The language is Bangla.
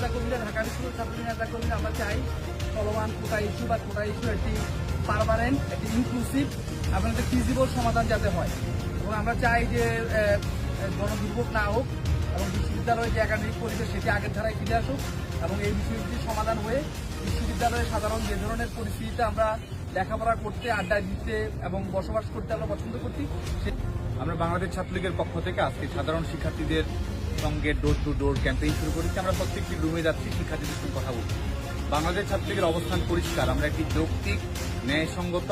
নেতাকর্মীরা, ঢাকা বিশ্ববিদ্যালয়ের ছাত্রলীগ নেতাকর্মীরা আমরা চাই চলমান কোটা ইস্যু বা কোটা ইস্যু একটি পার্মানেন্ট, একটি ইনক্লুসিভ এবং একটি ফিজিবল সমাধান যাতে হয়। এবং আমরা চাই যে গণদুর্ভোগ না হোক এবং বিশ্ববিদ্যালয়ের যে একাডেমিক পরিবেশ সেটি আগের ধারায় ফিরে আসুক এবং এই বিষয়টির সমাধান হয়ে বিশ্ববিদ্যালয়ের সাধারণ যে ধরনের পরিস্থিতিতে আমরা লেখাপড়া করতে, আড্ডা দিতে এবং বসবাস করতে আমরা পছন্দ করছি। আমরা বাংলাদেশ ছাত্রলীগের পক্ষ থেকে আজকে সাধারণ শিক্ষার্থীদের সঙ্গে ডোর টু ডোর ক্যাম্পেইন শুরু করেছি। আমরা প্রত্যেকটি রুমে যাচ্ছি, শিক্ষার্থীদের সঙ্গে কথা বলছি। বাংলাদেশ ছাত্রলীগের অবস্থান পরিষ্কার, আমরা একটি যৌক্তিক, ন্যায়সঙ্গত